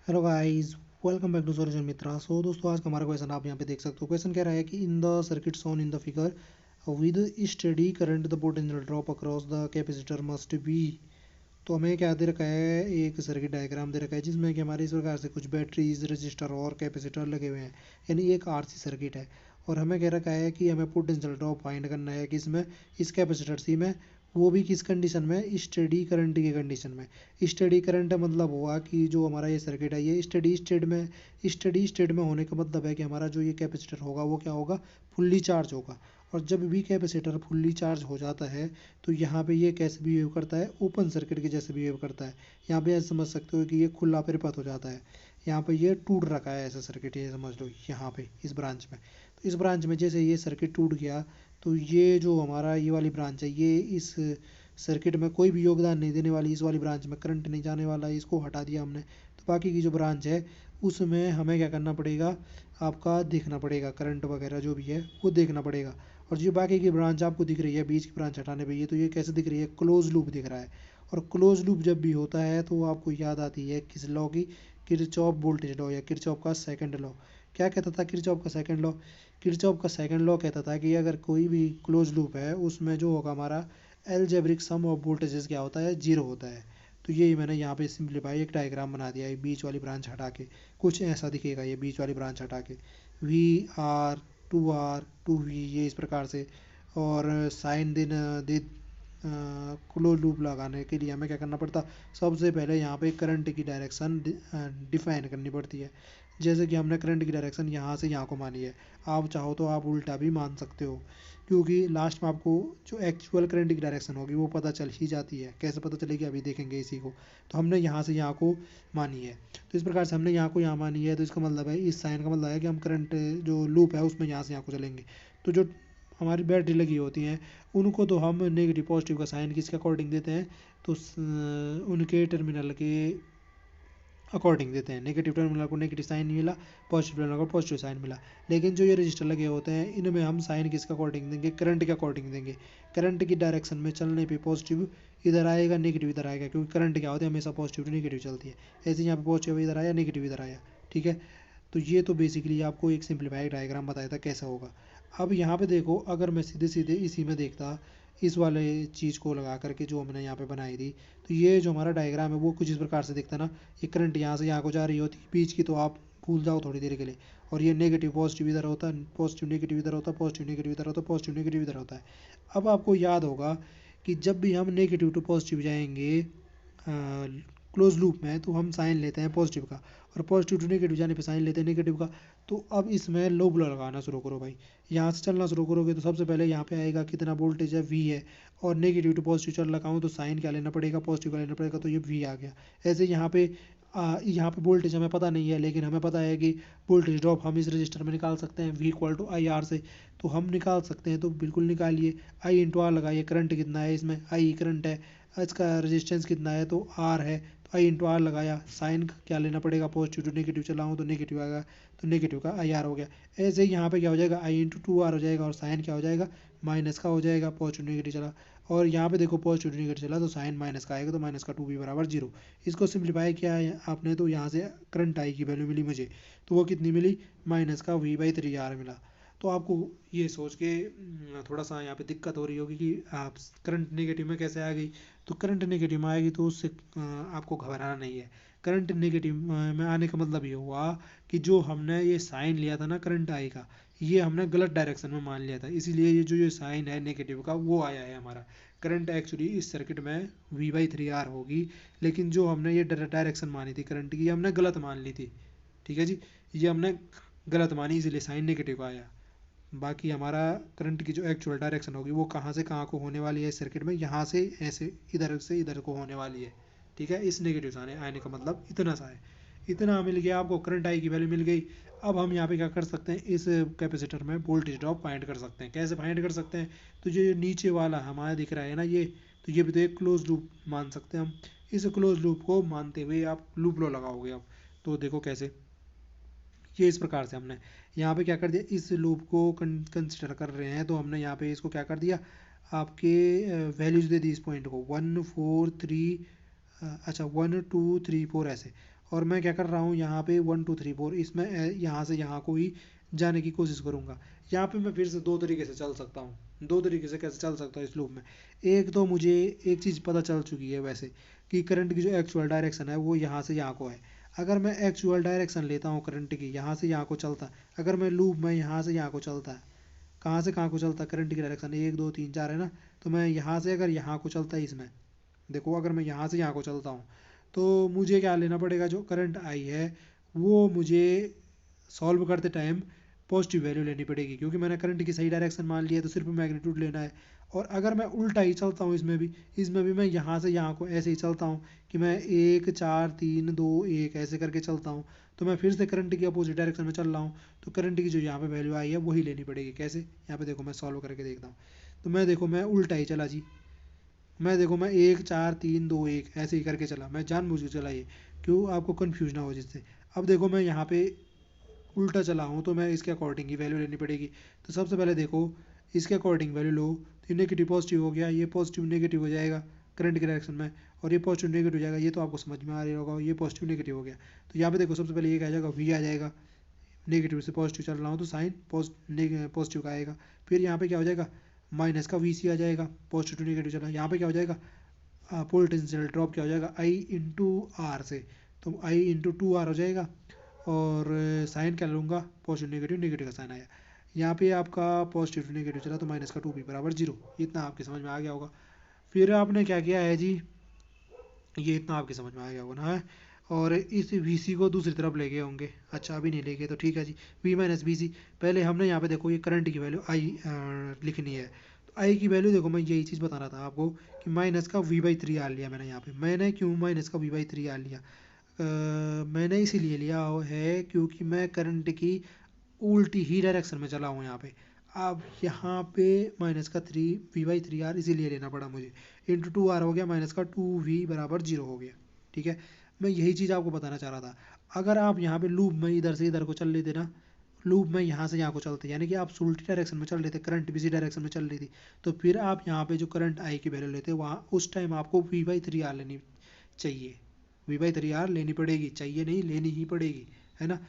Hello guys, welcome back to solution Mitra. So दोस्तों, आज का हमारा क्वेश्चन आप यहाँ पे देख सकते हो। क्वेश्चन कह रहा है कि in the circuit shown in the figure with study current the potential drop across the capacitor must be. तो हमें क्या दे रखा है, एक सर्किट डायग्राम दे रखा है जिसमें कि हमारे इस प्रकार से कुछ बैटरीज, रजिस्टर और कैपेसिटर लगे हुए हैं, यानी एक आरसी सर्किट है। और हमें कह रखा है कि हमें पोटेंशियल ड्रॉप फाइंड करना है कि इसमें, इस कैपेसिटर सी में, वो भी किस कंडीशन में, स्टडी करंट की कंडीशन में। स्टडी करंट मतलब हुआ कि जो हमारा ये सर्किट है ये स्टडी स्टेट में होने का मतलब है कि हमारा जो ये कैपेसिटर होगा वो क्या होगा, फुल्ली चार्ज होगा। और जब भी कैपेसिटर फुल्ली चार्ज हो जाता है तो यहाँ पे ये कैसे बिहेव करता है, ओपन सर्किट के जैसे बिहेव करता है। यहाँ पे ऐसे समझ सकते हो कि ये खुला परिपथ हो जाता है। यहाँ पे ये टूट रखा है ऐसा सर्किट, ये समझ लो यहाँ पे इस ब्रांच में। तो इस ब्रांच में जैसे ये सर्किट टूट गया तो ये जो हमारा ये वाली ब्रांच है, ये इस सर्किट में कोई भी योगदान नहीं देने वाली, इस वाली ब्रांच में करंट नहीं जाने वाला है, इसको हटा दिया हमने। तो बाकी की जो ब्रांच है उसमें हमें क्या करना पड़ेगा, आपका देखना पड़ेगा, करंट वगैरह जो भी है वो देखना पड़ेगा। और जो बाकी की ब्रांच आपको दिख रही है बीच की ब्रांच हटाने पे, ये तो ये कैसे दिख रही है, क्लोज लूप दिख रहा है। और क्लोज लूप जब भी होता है तो आपको याद आती है किस लॉ की, किरचॉफ वोल्टेज लॉ या किरचॉफ का सेकंड लॉ। क्या कहता था किरचॉफ का सेकंड लॉ? किरचॉफ का सेकंड लॉ कहता था कि अगर कोई भी क्लोज लूप है उसमें जो होगा हमारा एलजेब्रिक सम ऑफ वोल्टेजेस क्या होता है, जीरो होता है। तो यही मैंने यहाँ पे सिंप्लीफाई एक डायग्राम बना दिया है, बीच वाली ब्रांच हटा के कुछ ऐसा दिखेगा, ये बीच वाली ब्रांच हटा के वी आर टू वी, ये इस प्रकार से। और साइन देना दे क्लोज लूप लगाने के लिए हमें क्या करना पड़ता, सबसे पहले यहाँ पे करंट की डायरेक्शन डिफाइन करनी पड़ती है। जैसे कि हमने करंट की डायरेक्शन यहाँ से यहाँ को मानी है, आप चाहो तो आप उल्टा भी मान सकते हो, क्योंकि लास्ट में आपको जो एक्चुअल करंट की डायरेक्शन होगी वो पता चल ही जाती है। कैसे पता चलेगी अभी देखेंगे इसी को। तो हमने यहाँ से यहाँ को मानी है, तो इस प्रकार से हमने यहाँ को यहाँ मानी है, तो इसका मतलब है, इस साइन का मतलब है कि हम करंट जो लूप है उसमें यहाँ से यहाँ को चलेंगे। तो जो हमारी बैटरी लगी होती हैं उनको तो हम नेगेटिव पॉजिटिव का साइन किसके अकॉर्डिंग देते हैं, तो उनके टर्मिनल के अकॉर्डिंग देते हैं। नेगेटिव टर्मिनल को नेगेटिव साइन मिला, पॉजिटिव टर्मिनल को पॉजिटिव साइन मिला। लेकिन जो ये रजिस्टर लगे होते हैं इनमें हम साइन किसके अकॉर्डिंग देंगे, करंट के अकॉर्डिंग देंगे। करंट की डायरेक्शन में चलने पे पॉजिटिव इधर आएगा, नेगेटिव इधर आएगा, क्योंकि करंट क्या होती है, हमेशा पॉजिटिव टू नेगेटिव चलती है। ऐसे यहाँ पे पॉजिटिव इधर आया, नेगेटिव इधर आया। ठीक है। तो ये तो बेसिकली आपको एक सिंप्लीफाइड डायग्राम बताया था कैसा होगा। अब यहाँ पे देखो, अगर मैं सीधे सीधे इसी में देखता, इस वाले चीज़ को लगा करके जो हमने यहाँ पे बनाई थी, तो ये जो हमारा डायग्राम है वो कुछ इस प्रकार से दिखता ना। ये करंट यहाँ से यहाँ को जा रही होती बीच की, तो आप भूल जाओ थोड़ी देर के लिए। और ये नेगेटिव पॉजिटिव इधर होता है, पॉजिटिव नेगेटिव इधर होता है, पॉजिटिव नेगेटिव इधर होता है, पॉजिटिव नेगेटिव इधर होता है। अब आपको याद होगा कि जब भी हम नेगेटिव टू पॉजिटिव जाएंगे क्लोज लूप में, तो हम साइन लेते हैं पॉजिटिव का, और पॉजिटिव टू नेगेटिव जाने पे साइन लेते हैं नेगेटिव का। तो अब इसमें लोब लगाना शुरू करो भाई। यहाँ से चलना शुरू करोगे तो सबसे पहले यहाँ पे आएगा कितना वोल्टेज है, वी है। और नेगेटिव टू पॉजिटिव चल रखा हूँ तो साइन क्या लेना पड़ेगा, पॉजिटिव का लेना पड़ेगा, तो ये वी आ गया। ऐसे यहाँ पे वोल्टेज हमें पता नहीं है, लेकिन हमें पता है कि वोल्टेज ड्रॉप हम इस रजिस्टर में निकाल सकते हैं, V equal to I R से। तो हम निकाल सकते हैं, तो बिल्कुल निकालिए। आई इंटू आर लगाइए, करंट कितना है इसमें, आई करंट है, इसका रेजिस्टेंस कितना है तो आर है, तो आई इंटू आर लगाया। साइन क्या लेना पड़ेगा, पॉजिटिव टू नेगेटिव चलाऊँ तो नेगेटिव आएगा, तो नेगेटिव का आई आर हो गया। ऐसे ही यहाँ पे क्या हो जाएगा, आई इंटू टू आर हो जाएगा, और साइन क्या हो जाएगा, माइनस का हो जाएगा, पॉजिटिव नेगेटिव चला। और यहाँ पे देखो पॉजिटिव नेगेटिव चला तो साइन माइनस का आएगा, तो माइनस का टू भी बराबर जीरो। इसको सिंप्लीफाई किया है आपने, तो यहाँ से करंट आई की वैल्यू मिली मुझे, तो वो कितनी मिली, माइनस का वी बाई थ्री आर मिला। तो आपको ये सोच के थोड़ा सा यहाँ पे दिक्कत हो रही होगी कि आप करंट नेगेटिव में कैसे आ गई। तो करंट नेगेटिव में आएगी तो उससे आपको घबराना नहीं है। करंट नेगेटिव में आने का मतलब ये हुआ कि जो हमने ये साइन लिया था ना करंट आई का, ये हमने गलत डायरेक्शन में मान लिया था, इसीलिए ये जो ये साइन है नेगेटिव का वो आया है हमारा। करंट एक्चुअली इस सर्किट में वी बाई थ्री आर होगी, लेकिन जो हमने ये डायरेक्शन मानी थी करंट की, ये हमने गलत मान ली थी। ठीक है जी, ये हमने गलत मानी, इसीलिए साइन नेगेटिव आया। बाकी हमारा करंट की जो एक्चुअल डायरेक्शन होगी वो कहाँ से कहाँ को होने वाली है इस सर्किट में, यहाँ से इधर को होने वाली है। ठीक है, इस नेगेटिव से आने का मतलब इतना सा है। इतना मिल गया आपको, करंट आई की वैल्यू मिल गई। अब हम यहाँ पे क्या कर सकते हैं, इस कैपेसिटर में वोल्टेज ड्रॉप फाइंड कर सकते हैं। कैसे फाइंड कर सकते हैं, तो जो नीचे वाला हमारा दिख रहा है ना ये, तो ये भी तो एक क्लोज लूप मान सकते हैं हम। इस क्लोज लूप को मानते हुए आप लूप लो लगाओगे अब, तो देखो कैसे। ये इस प्रकार से हमने यहाँ पे क्या कर दिया, इस लूप को कंसिडर कर रहे हैं, तो हमने यहाँ पे इसको क्या कर दिया, आपके वैल्यूज दे दी इस पॉइंट को, वन फोर थ्री, अच्छा वन टू थ्री फोर ऐसे। और मैं क्या कर रहा हूँ यहाँ पे 1 2 3 4 इसमें यहाँ से यहाँ को ही जाने की कोशिश करूँगा। यहाँ पे मैं फिर से दो तरीके से चल सकता हूँ। दो तरीके से कैसे चल सकता हूँ इस लूप में। एक तो मुझे एक चीज़ पता चल चुकी है वैसे, कि करंट की जो एक्चुअल डायरेक्शन है वो यहाँ से यहाँ को है। अगर मैं एक्चुअल डायरेक्शन लेता हूँ करंट की, यहाँ से यहाँ को चलता, अगर मैं लूप में यहाँ से यहाँ को चलता है, कहाँ से कहाँ को चलता, करंट की डायरेक्शन 1 2 3 4 है ना, तो मैं यहाँ से अगर यहाँ को चलता है इसमें, देखो अगर मैं यहाँ से यहाँ को चलता हूँ तो मुझे क्या लेना पड़ेगा, जो करंट आई है वो मुझे सॉल्व करते टाइम पॉजिटिव वैल्यू लेनी पड़ेगी, क्योंकि मैंने करंट की सही डायरेक्शन मान लिया है तो सिर्फ मैग्नीट्यूड लेना है। और अगर मैं उल्टा ही चलता हूँ इसमें भी मैं यहाँ से यहाँ को ऐसे ही चलता हूँ कि मैं 1 4 3 2 1 ऐसे करके चलता हूँ, तो मैं फिर से करंट की अपोजिट डायरेक्शन में चल रहा हूँ, तो करंट की जो यहाँ पे वैल्यू आई है वही लेनी पड़ेगी। कैसे, यहाँ पे देखो मैं सॉल्व करके देखता हूँ, तो मैं देखो मैं उल्टा ही चला जी, मैं देखो मैं 1 4 3 2 1 ऐसे ही करके चला, मैं जानबूझ के चला ये, क्यों, आपको कन्फ्यूज ना हो जिससे। अब देखो मैं यहाँ पे उल्टा चला हूँ तो मैं इसके अकॉर्डिंग ही वैल्यू लेनी पड़ेगी। तो सबसे पहले देखो इसके अकॉर्डिंग वैल्यू लो, तो ये नेगेटिव पॉजिटिव हो गया, ये पॉजिटिव नेगेटिव हो जाएगा करंट की डायरेक्शन में, और ये पॉजिटिव नेगेटिव हो जाएगा, ये तो आपको समझ में आ रहा होगा, ये पॉजिटिव नेगेटिव हो गया। तो यहाँ पे देखो सबसे पहले ये क्या आ जाएगा, वी आ जाएगा, नेगेटिव से पॉजिटिव चल रहा हूँ तो साइन पॉजिटिव का आएगा। फिर यहाँ पे क्या हो जाएगा, माइनस का वी सी आ जाएगा, पॉजिटिव टू नेगेटिव चला, यहाँ पे क्या हो जाएगा, पोटेंशियल ड्रॉप क्या हो जाएगा, आई इंटू आर से, तो आई इंटू 2 आर हो जाएगा। और साइन क्या लूँगा, पॉजिटिव नेगेटिव, नेगेटिव का साइन आया, यहाँ पे आपका पॉजिटिव टू नेगेटिव चला तो माइनस का 2 भी बराबर 0, इतना आपके समझ में आ गया होगा। फिर आपने क्या किया है जी, ये इतना आपके समझ में आ गया होगा ना, है। और इस वी सी को दूसरी तरफ ले गए होंगे, अच्छा अभी नहीं ले गए तो ठीक है जी, वी माइनस वी सी। पहले हमने यहाँ पे देखो ये करंट की वैल्यू आई लिखनी है, तो आई की वैल्यू देखो मैं यही चीज़ बता रहा था आपको कि माइनस का v/3 आर लिया मैंने यहाँ पे। मैंने क्यों माइनस का v/3 आर लिया, मैंने इसीलिए लिया है क्योंकि मैं करंट की उल्टी ही डायरेक्शन में चला हूँ यहाँ पे। अब यहाँ पे माइनस का 3 v/3 आर इसीलिए लेना पड़ा मुझे, इंटू 2 आर हो गया, माइनस का 2v बराबर 0 हो गया। ठीक है, मैं यही चीज़ आपको बताना चाह रहा था। अगर आप यहाँ पे लूप में इधर से इधर को चल लेते ना, लूप में यहाँ से यहाँ को चलते, यानी कि आप उल्टी डायरेक्शन में चल रहे थे, करंट भी इसी डायरेक्शन में चल रही थी, तो फिर आप यहाँ पे जो करंट आई की वैल्यू लेते वहाँ उस टाइम आपको v/3 आर लेनी चाहिए, v/3 आर लेनी पड़ेगी, चाहिए नहीं लेनी ही पड़ेगी, है ना,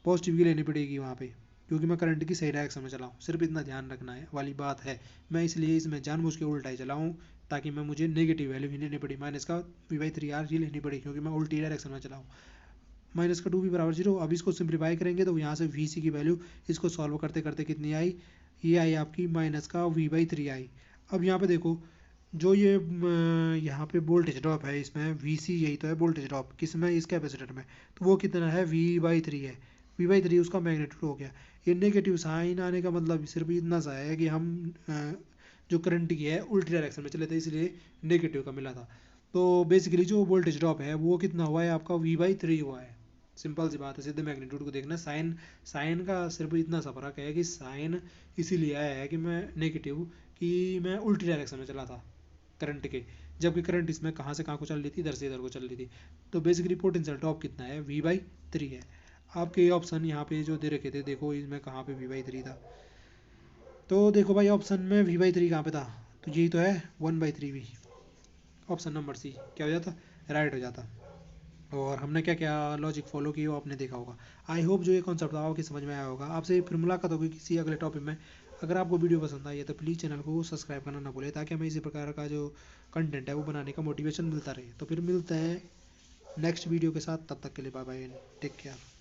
पॉजिटिव की लेनी पड़ेगी वहाँ पे, क्योंकि मैं करंट की सही डायरेक्शन में चला हूँ, सिर्फ इतना ध्यान रखना है वाली बात है। मैं इसलिए इसमें जानबूझ के उल्टा ही चला हूँ ताकि मैं मुझे नेगेटिव वैल्यू ही लेनी पड़ी, माइनस का v/3 आर ही लेनी पड़ी, क्योंकि मैं उल्टी डायरेक्शन में चला हूँ। माइनस का 2v बराबर 0, अब इसको सिंप्लीफाई करेंगे तो यहाँ से वी सी की वैल्यू इसको सॉल्व करते करते कितनी आई, ये आई आपकी माइनस का v/3 आई। अब यहाँ पे देखो जो ये यहाँ पे वोल्टेज ड्रॉप है इसमें वी सी, यही तो है वोल्टेज ड्रॉप किसमें, इस कैपेसिटर में, तो वो कितना है, v/3 है, v/3 उसका मैग्नीट्यूड हो गया। ये नेगेटिव साइन आने का मतलब सिर्फ इतना सा है कि हम जो करंट की है उल्टी डायरेक्शन में चले थे इसलिए नेगेटिव का मिला था। तो बेसिकली जो वोल्टेज ड्रॉप है वो कितना हुआ है आपका, v/3 हुआ है। सिंपल सी बात है, सीधे मैग्नीट्यूड को देखना, साइन साइन का सिर्फ इतना सा फर्क है कि साइन इसीलिए आया है कि मैं नेगेटिव, कि मैं उल्टी डायरेक्शन में चला था करंट के, जबकि करंट इसमें कहाँ से कहाँ को चल रही थी, इधर से इधर को चल रही थी। तो बेसिकली पोटेंशियल ड्रॉप कितना है, v/3 है। आपके ऑप्शन यहाँ पे जो दे रखे थे देखो इसमें कहाँ पे v/3 था, तो देखो भाई ऑप्शन में v/3 कहाँ पे था, तो यही तो है 1/3v, ऑप्शन नंबर सी क्या हो जाता, राइट हो जाता। और हमने क्या क्या लॉजिक फॉलो की वो आपने देखा होगा। आई होप जो ये कॉन्सेप्ट था आपकी समझ में आया होगा। आपसे फिर मुलाकात होगी किसी अगले टॉपिक में। अगर आपको वीडियो पसंद आई है तो प्लीज़ चैनल को सब्सक्राइब करना ना भूलें, ताकि हमें इसी प्रकार का जो कंटेंट है वो बनाने का मोटिवेशन मिलता रहे। तो फिर मिलते हैं नेक्स्ट वीडियो के साथ, तब तक के लिए बाय बाय, टेक केयर।